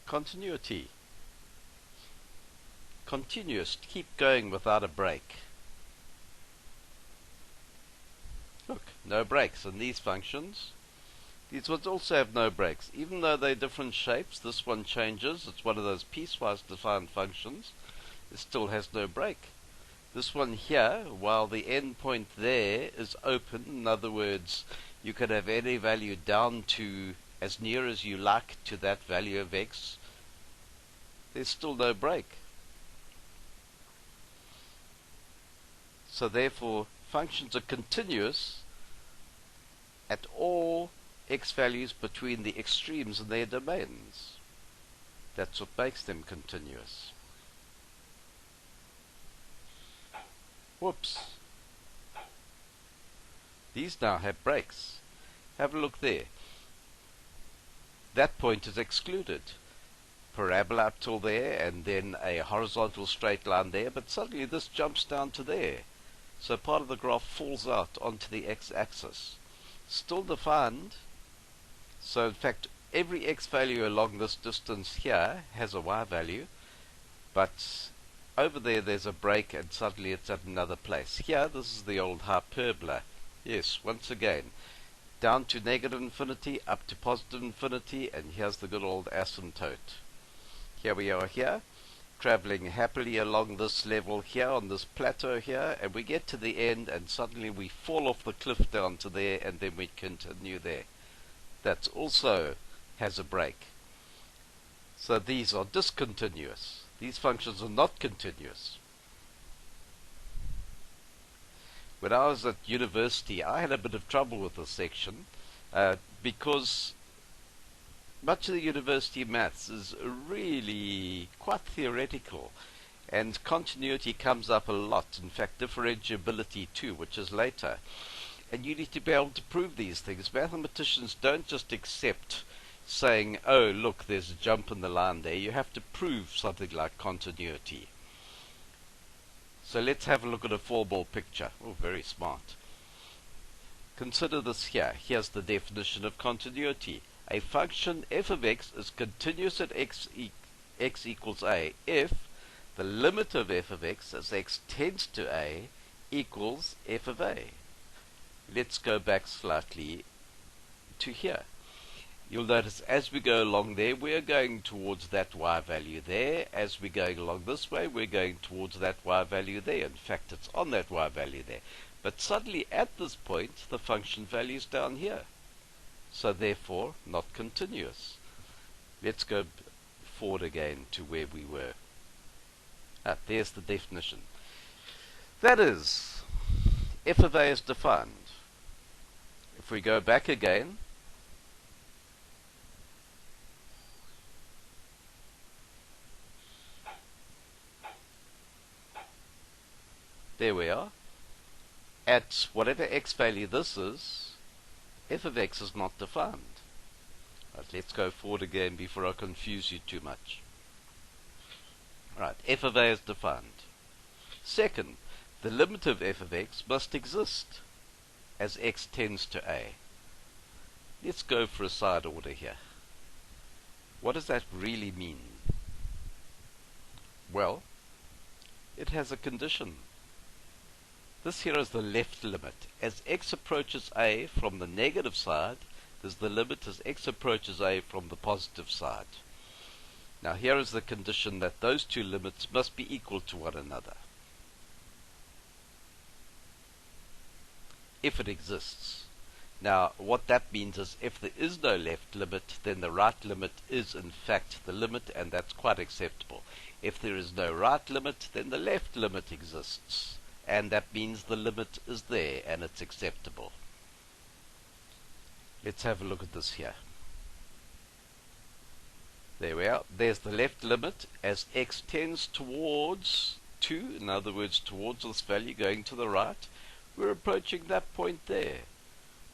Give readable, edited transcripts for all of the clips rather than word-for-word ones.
Continuity. Continuous, keep going without a break. Look, no breaks in these functions. These ones also have no breaks. Even though they're different shapes, this one changes. It's one of those piecewise defined functions. It still has no break. This one here, while the endpoint there is open, in other words, you can have any value down to as near as you like to that value of x, there's still no break. So therefore, functions are continuous at all x values between the extremes in their domains. That's what makes them continuous. Whoops. These now have breaks. Have a look there. That point is excluded. Parabola up till there, and then a horizontal straight line there, but suddenly this jumps down to there. So part of the graph falls out onto the x-axis. Still defined. So in fact, every x value along this distance here has a y value, but over there there's a break and suddenly it's at another place. Here, this is the old hyperbola. Yes, once again, down to negative infinity, up to positive infinity, and here's the good old asymptote. Here we are here, traveling happily along this level here, on this plateau here, and we get to the end and suddenly we fall off the cliff down to there, and then we continue there. That also has a break. So these are discontinuous. These functions are not continuous. When I was at university, I had a bit of trouble with this section because much of the university maths is really quite theoretical, and continuity comes up a lot. In fact, differentiability too, which is later. And you need to be able to prove these things. Mathematicians don't just accept saying, oh, look, there's a jump in the line there. You have to prove something like continuity. So let's have a look at a four-ball picture. Oh, very smart. Consider this here. Here's the definition of continuity. A function f of x is continuous at x equals a if the limit of f of x as x tends to a equals f of a. Let's go back slightly to here. You'll notice as we go along there, we're going towards that y value there. As we're going along this way, we're going towards that y value there. In fact, it's on that y value there. But suddenly at this point, the function value is down here. So therefore, not continuous. Let's go forward again to where we were. There's the definition. That is, f of a is defined. If we go back again, there we are. At whatever x value this is, f of x is not defined. Right, let's go forward again before I confuse you too much. Right, f of a is defined. Second, the limit of f of x must exist as x tends to a. Let's go for a side order here. What does that really mean? Well, it has a condition. This here is the left limit. As x approaches a from the negative side, there's the limit as x approaches a from the positive side. Now here is the condition that those two limits must be equal to one another. If it exists. Now what that means is if there is no left limit, then the right limit is in fact the limit, and that's quite acceptable. If there is no right limit, then the left limit exists, and that means the limit is there and it's acceptable. Let's have a look at this here. There we are. There's the left limit as x tends towards 2, in other words towards this value going to the right. We're approaching that point there,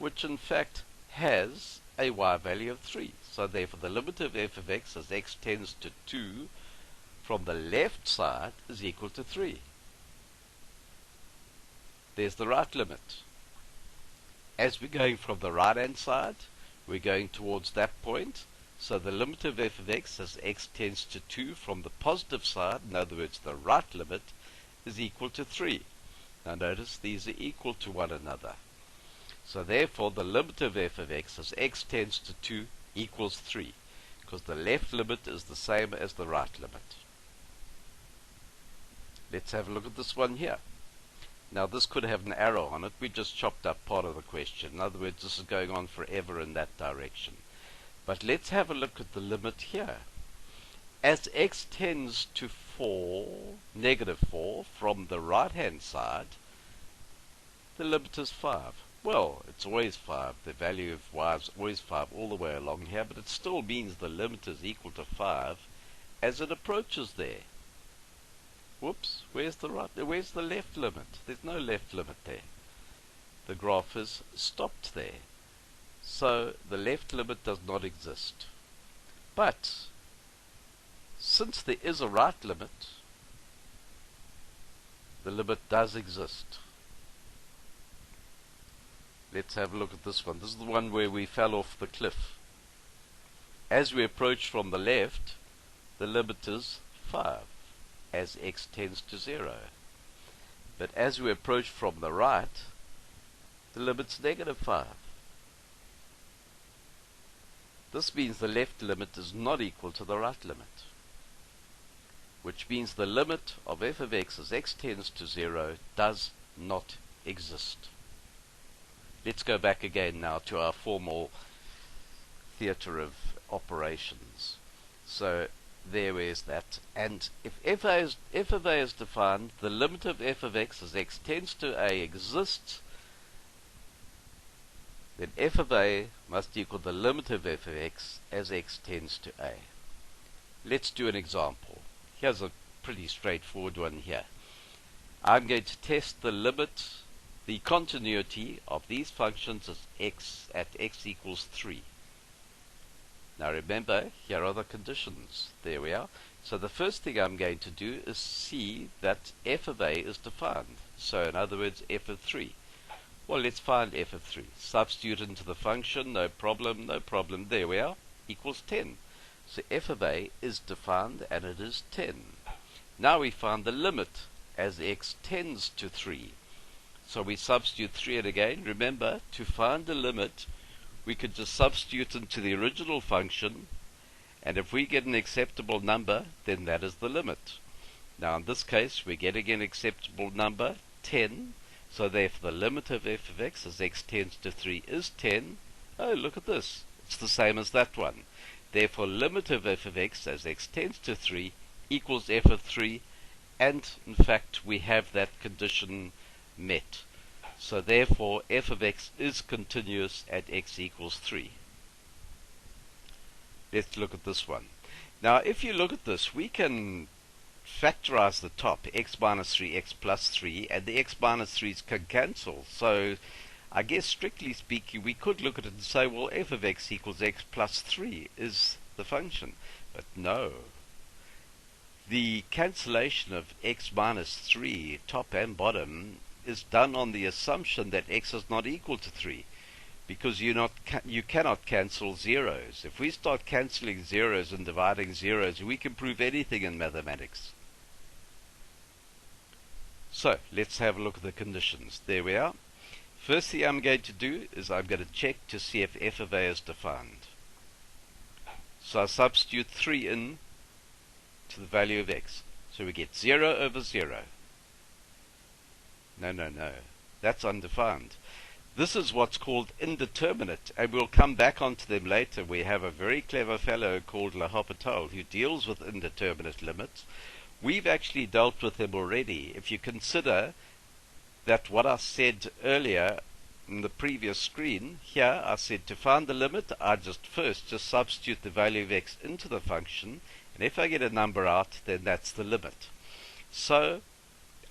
which in fact has a y value of 3. So therefore the limit of f of x as x tends to 2 from the left side is equal to 3. There's the right limit. As we're going from the right hand side, we're going towards that point, So the limit of f of x as x tends to 2 from the positive side, in other words the right limit, is equal to 3. Now notice these are equal to one another. So therefore the limit of f of x as x tends to 2 equals 3, because the left limit is the same as the right limit. Let's have a look at this one here. Now this could have an arrow on it. We just chopped up part of the question. In other words, this is going on forever in that direction. But let's have a look at the limit here. As x tends to 4, negative 4, from the right-hand side, the limit is 5. Well, it's always 5. The value of y is always 5 all the way along here, but it still means the limit is equal to 5 as it approaches there. Whoops, where's the left limit? There's no left limit there. The graph is stopped there. So the left limit does not exist. But since there is a right limit, the limit does exist. Let's have a look at this one. This is the one where we fell off the cliff. As we approach from the left, the limit is 5 as x tends to 0. But as we approach from the right, the limit's negative 5. This means the left limit is not equal to the right limit, which means the limit of f of x as x tends to 0 does not exist. Let's go back again now to our formal theatre of operations. So there is that. And if f of a is defined, the limit of f of x as x tends to a exists, then f of a must equal the limit of f of x as x tends to a. Let's do an example. Here's a pretty straightforward one here. I'm going to test the limit, the continuity of these functions as x at x equals 3. Now remember, here are the conditions. There we are. So the first thing I'm going to do is see that f of a is defined. So in other words, f of 3. Well, let's find f of 3. Substitute into the function, no problem, no problem. There we are, equals 10. So f of a is defined, and it is 10. Now we find the limit as x tends to 3. So we substitute 3 in again. Remember, to find the limit, we could just substitute into the original function, and if we get an acceptable number, then that is the limit. Now in this case, we're getting an acceptable number, 10. So therefore the limit of f of x as x tends to 3 is 10. Oh, look at this. It's the same as that one. Therefore limit of f of x as x tends to 3 equals f of 3. And in fact we have that condition met. So therefore f of x is continuous at x equals 3. Let's look at this one. Now if you look at this, we can factorize the top, x minus 3, x plus 3, and the x minus 3's can cancel. So I guess strictly speaking, we could look at it and say, well, f of x equals x plus 3 is the function. But no. The cancellation of x minus 3, top and bottom, is done on the assumption that x is not equal to 3. Because you cannot cancel zeros. If we start cancelling zeros and dividing zeros, we can prove anything in mathematics. So, let's have a look at the conditions. There we are. First thing I'm going to do is I'm going to check to see if f of a is defined. So I substitute 3 in to the value of x. So we get 0 over 0. No. That's undefined. This is what's called indeterminate, and we'll come back onto them later. We have a very clever fellow called L'Hopital who deals with indeterminate limits. We've actually dealt with them already. If you consider that what I said earlier in the previous screen, here I said to find the limit, I just substitute the value of x into the function, and if I get a number out, then that's the limit. So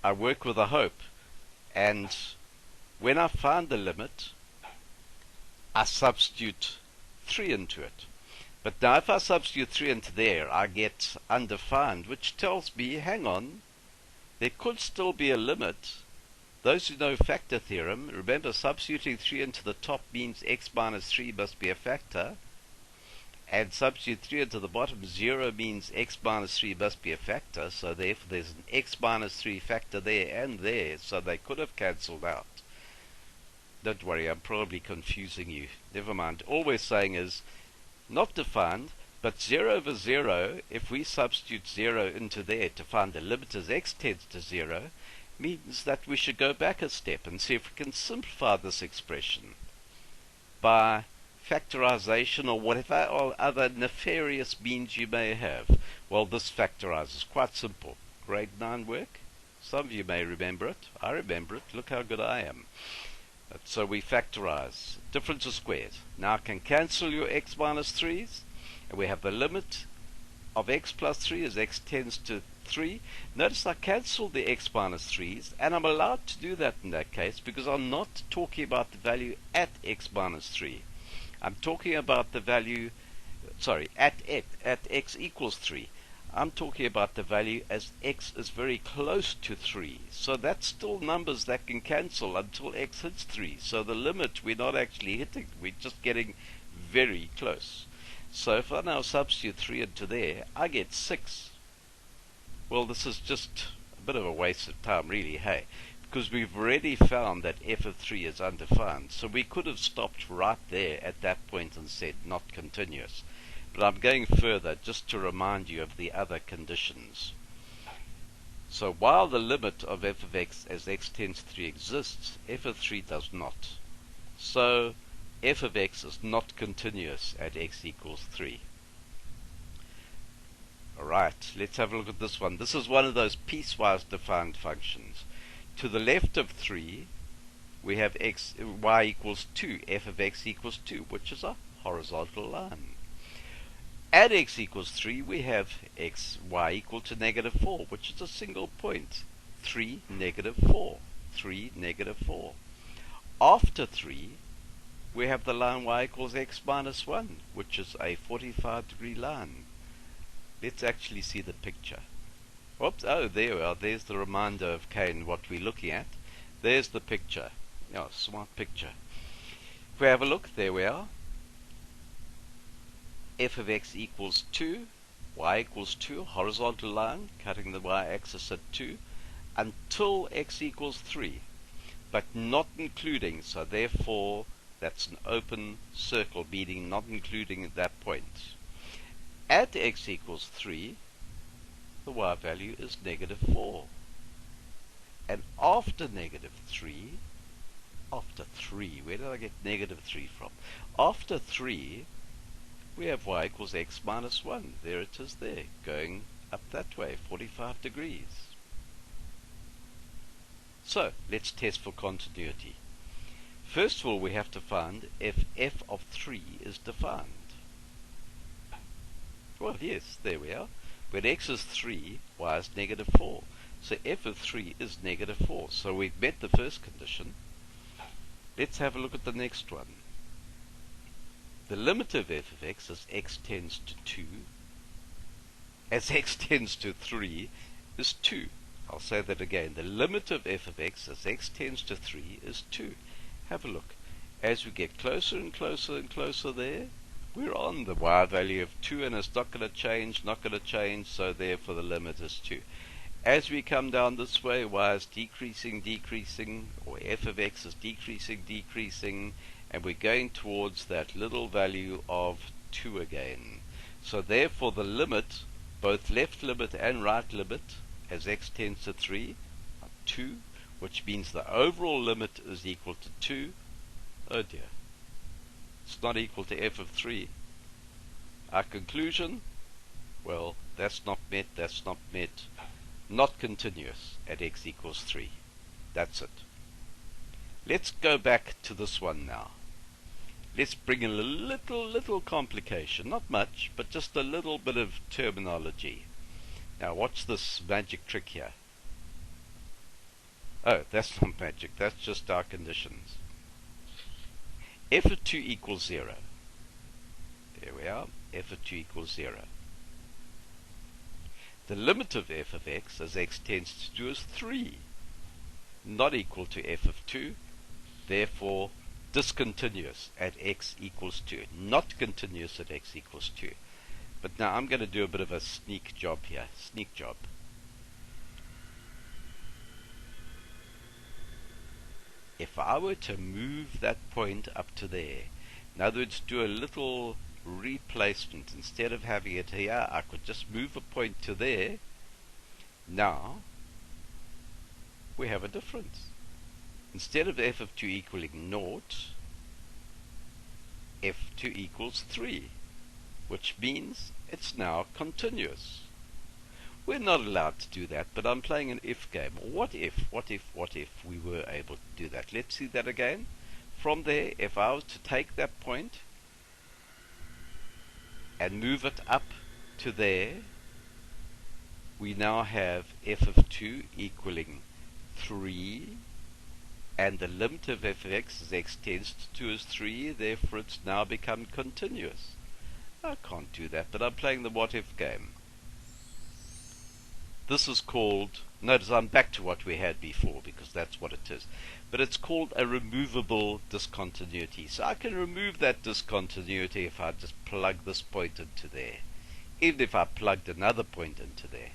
I work with a hope, and when I find the limit, I substitute 3 into it. But now if I substitute 3 into there, I get undefined, which tells me, hang on, there could still be a limit. Those who know factor theorem, remember substituting 3 into the top means x minus 3 must be a factor. and substitute 3 into the bottom. 0 means x minus 3 must be a factor, so therefore there's an x minus 3 factor there and there, so they could have cancelled out. Don't worry, I'm probably confusing you. Never mind. All we're saying is not defined, but 0 over 0, if we substitute 0 into there to find the limit as x tends to 0, means that we should go back a step and see if we can simplify this expression by factorization or whatever or other nefarious means you may have. Well, this factorizes. Quite simple. Grade 9 work. Some of you may remember it. I remember it. Look how good I am. So we factorize. Difference of squares. Now I can cancel your x minus 3's. And we have the limit of x plus 3 as x tends to 3. Notice I cancel the x minus 3's. And I'm allowed to do that in that case because I'm not talking about the value at x minus 3. I'm talking about the value, at x equals 3. I'm talking about the value as x is very close to 3. So that's still numbers that can cancel until x hits 3. So the limit we're not actually hitting. We're just getting very close. So if I now substitute 3 into there, I get 6. Well, this is just a bit of a waste of time, really, hey? Because we've already found that f of 3 is undefined. So we could have stopped right there at that point and said not continuous. But I'm going further just to remind you of the other conditions. So while the limit of f of x as x tends to 3 exists, f of 3 does not. So f of x is not continuous at x equals 3. Alright, let's have a look at this one. This is one of those piecewise defined functions. To the left of 3, we have y equals 2, f of x equals 2, which is a horizontal line. At x equals 3, we have y equal to negative 4, which is a single point. 3, negative 4. 3, negative 4. After 3, we have the line y equals x minus 1, which is a 45-degree line. Let's actually see the picture. Oops, oh, there we are. There's the reminder of Cain, what we're looking at. There's the picture. Oh, smart picture. If we have a look, there we are. F of x equals 2, y equals 2, horizontal line, cutting the y-axis at 2, until x equals 3, but not including, so therefore that's an open circle, meaning not including that point. At x equals 3, the y value is negative 4. And after negative 3, where did I get negative 3 from? After 3, we have y equals x minus 1. There it is there, going up that way, 45 degrees. So, let's test for continuity. First of all, we have to find if f of 3 is defined. Well, yes, there we are. When x is 3, y is negative 4. So f of 3 is negative 4. So we've met the first condition. Let's have a look at the next one. The limit of f of x as x tends to 2, as x tends to 3, is 2. I'll say that again. The limit of f of x as x tends to 3 is 2. Have a look. As we get closer and closer and closer there, we're on the y value of 2, and it's not going to change, so therefore the limit is 2. As we come down this way, y is decreasing, or f of x is decreasing, and we're going towards that little value of 2 again. So therefore the limit, both left limit and right limit, as x tends to 3, are 2, which means the overall limit is equal to 2. Oh dear. It's not equal to f of 3. Our conclusion? Well, that's not met. Not continuous at x equals 3. That's it. Let's go back to this one now. Let's bring in a little complication. Not much, but just a little bit of terminology. Now watch this magic trick here. Oh, that's not magic. That's just our conditions. F of 2 equals 0. There we are. F of 2 equals 0. The limit of f of x as x tends to 2 is 3. Not equal to f of 2. Therefore, discontinuous at x equals 2, not continuous at x equals 2. But now I'm going to do a bit of a sneak job here. Sneak job. If I were to move that point up to there, in other words, do a little replacement, instead of having it here, I could just move a point to there. Now, we have a difference. Instead of f of 2 equaling 0, f2 equals 3, which means it's now continuous. We're not allowed to do that, but I'm playing an if game. What if we were able to do that? Let's see that again. From there, if I was to take that point and move it up to there, we now have f of 2 equaling 3, and the limit of f of x as x tends to 2 is 3, therefore it's now become continuous. I can't do that, but I'm playing the what if game. This is called, notice I'm back to what we had before because that's what it is, but it's called a removable discontinuity. So I can remove that discontinuity if I just plug this point into there, even if I plugged another point into there.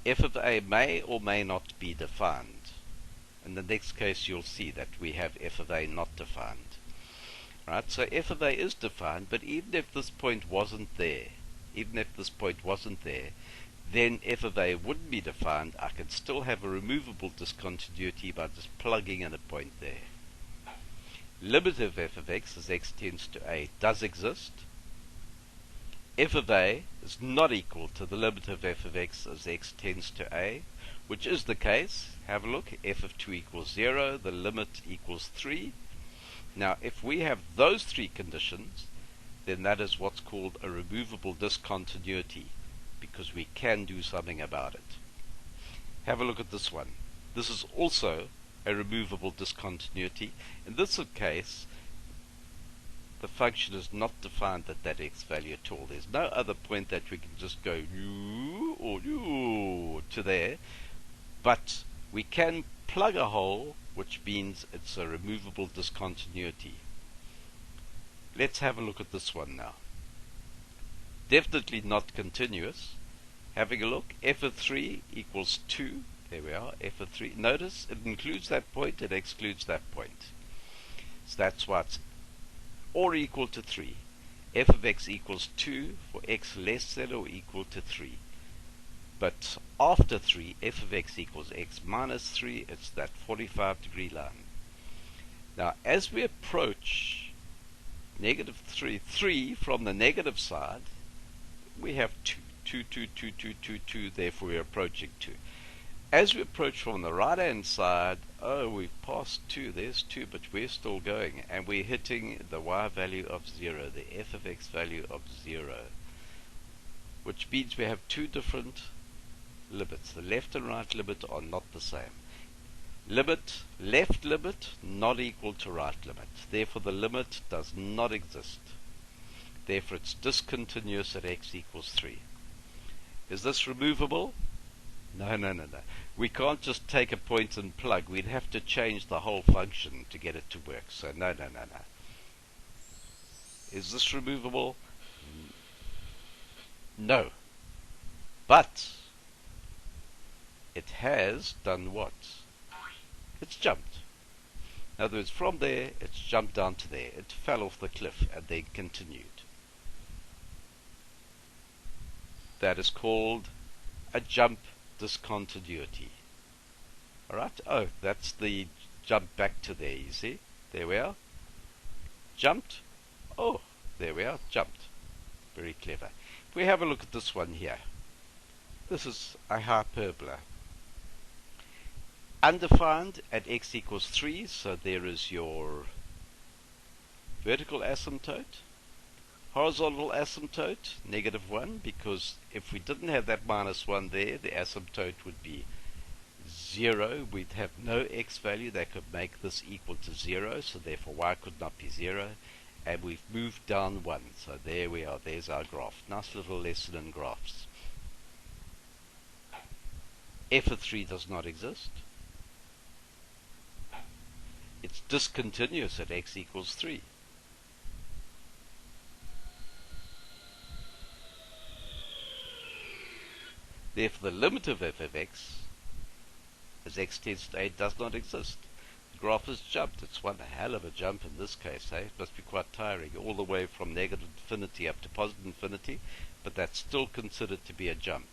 F of a may or may not be defined. In the next case you'll see that we have f of a not defined. Right, so f of a is defined, but even if this point wasn't there, then f of a wouldn't be defined. I can still have a removable discontinuity by just plugging in a point there. Limit of f of x as x tends to a does exist. F of a is not equal to the limit of f of x as x tends to a, which is the case. Have a look. F of 2 equals 0, the limit equals 3. Now if we have those three conditions, then that is what's called a removable discontinuity, because we can do something about it. Have a look at this one. This is also a removable discontinuity. In this case, the function is not defined at that x value at all. There's no other point that we can just go u or u to there, but we can plug a hole, which means it's a removable discontinuity. Let's have a look at this one now. Definitely not continuous. Having a look, f of 3 equals 2. There we are, f of 3. Notice it includes that point, it excludes that point. So that's why it's or equal to 3. F of x equals 2 for x less than or equal to 3. But after 3, f of x equals x minus 3. It's that 45-degree line. Now, as we approach negative 3 from the negative side, we have 2. 2, therefore we're approaching 2. As we approach from the right-hand side, oh, we've passed 2, there's 2, but we're still going, and we're hitting the y value of 0, the f of x value of 0, which means we have two different limits. The left and right limit are not the same. Left limit not equal to right limit, therefore the limit does not exist. Therefore it's discontinuous at x equals 3. Is this removable? No. We can't just take a point and plug. We'd have to change the whole function to get it to work. So no. Is this removable? No. But it has done what? It's jumped. In other words, from there, it's jumped down to there. It fell off the cliff and then continued. That is called a jump discontinuity. Alright? Oh, that's the jump back to there, you see? There we are. Jumped. Oh, there we are. Jumped. Very clever. If we have a look at this one here. This is a hyperbola. Undefined at x equals 3, so there is your vertical asymptote. Horizontal asymptote, negative 1, because if we didn't have that minus 1 there, the asymptote would be 0. We'd have no x value that could make this equal to 0, so therefore y could not be 0. And we've moved down 1, so there we are, there's our graph. Nice little lesson in graphs. F of 3 does not exist. It's discontinuous at x equals 3. Therefore, the limit of f of x as x tends to 8 does not exist. The graph has jumped. It's one hell of a jump in this case, eh? It must be quite tiring, all the way from negative infinity up to positive infinity, but that's still considered to be a jump.